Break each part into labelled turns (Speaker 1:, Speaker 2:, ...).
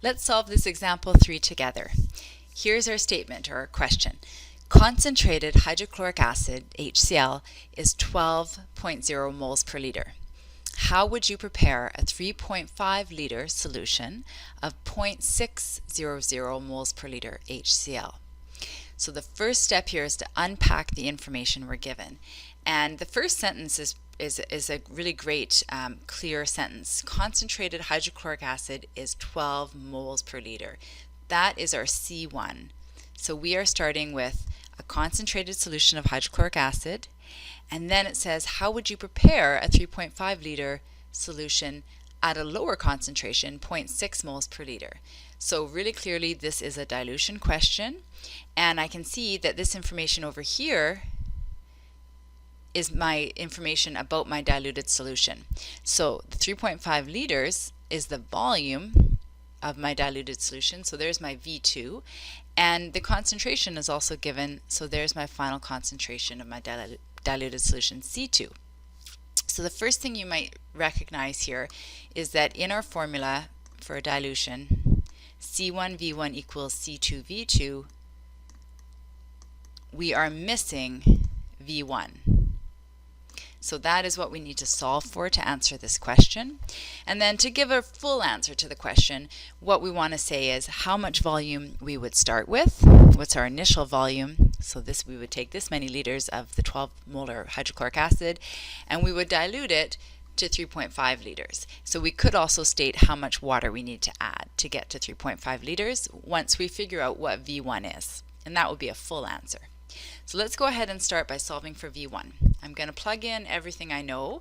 Speaker 1: Let's solve this example 3 together. Here's our statement or our question. Concentrated hydrochloric acid, HCl, is 12.0 moles per liter. How would you prepare a 3.5 liter solution of 0.600 moles per liter HCl? So the first step here is to unpack the information we're given. And the first sentence is a really great, clear sentence. Concentrated hydrochloric acid is 12 moles per liter. That is our C1. So we are starting with a concentrated solution of hydrochloric acid, and then it says, how would you prepare a 3.5 liter solution at a lower concentration, 0.6 moles per liter? So really clearly this is a dilution question, and I can see that this information over here is my information about my diluted solution. So the 3.5 liters is the volume of my diluted solution, so there's my V2, and the concentration is also given, so there's my final concentration of my diluted solution, C2. So the first thing you might recognize here is that in our formula for a dilution, C1V1 equals C2V2, we are missing V1. So that is what we need to solve for to answer this question. And then to give a full answer to the question, what we want to say is how much volume we would start with. What's our initial volume? So this, we would take this many liters of the 12 molar hydrochloric acid and we would dilute it to 3.5 liters. So we could also state how much water we need to add to get to 3.5 liters once we figure out what V1 is. And that would be a full answer. So let's go ahead and start by solving for V1. I'm going to plug in everything I know.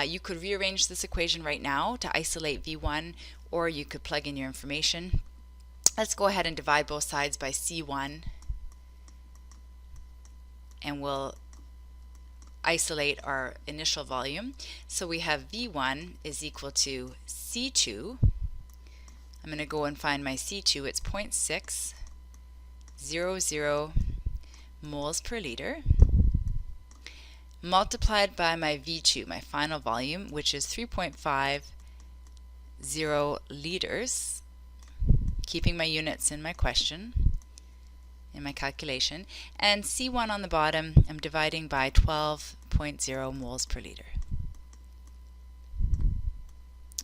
Speaker 1: You could rearrange this equation right now to isolate V1, or you could plug in your information. Let's go ahead and divide both sides by C1, and we'll isolate our initial volume. So we have V1 is equal to C2. I'm going to go and find my C2. It's 0.600 moles per liter, multiplied by my V2, my final volume, which is 3.50 liters, keeping my units in my question, in my calculation, and C1 on the bottom, I'm dividing by 12.0 moles per liter.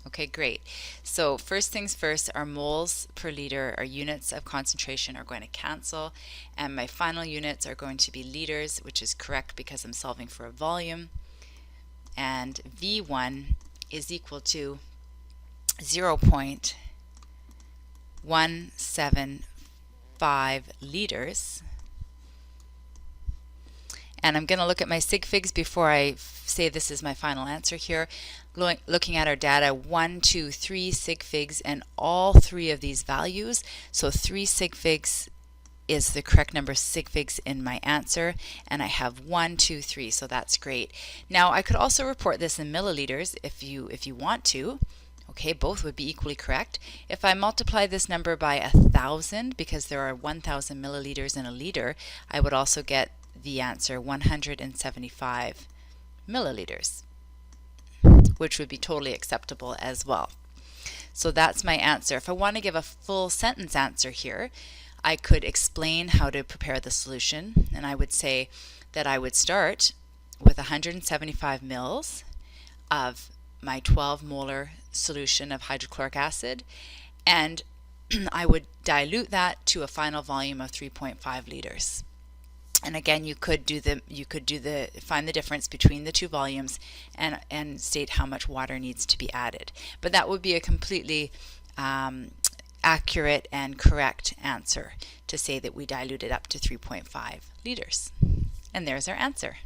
Speaker 1: Okay, great. So first things first, our moles per liter, our units of concentration are going to cancel, and my final units are going to be liters, which is correct because I'm solving for a volume, and V1 is equal to 0.175 liters. And I'm going to look at my sig figs before I say this is my final answer here. Looking at our data, 1, 2, 3 sig figs, and all three of these values. So 3 sig figs is the correct number of sig figs in my answer, and I have 1, 2, 3, so that's great. Now I could also report this in milliliters if you want to. Okay, both would be equally correct. If I multiply this number by 1,000, because there are 1,000 milliliters in a liter, I would also get the answer 175 milliliters, which would be totally acceptable as well. So that's my answer. If I want to give a full sentence answer here, I could explain how to prepare the solution, and I would say that I would start with 175 mils of my 12 molar solution of hydrochloric acid, and I would dilute that to a final volume of 3.5 liters. And again, you could find the difference between the two volumes and state how much water needs to be added. But that would be a completely accurate and correct answer to say that we diluted up to 3.5 liters. And there's our answer.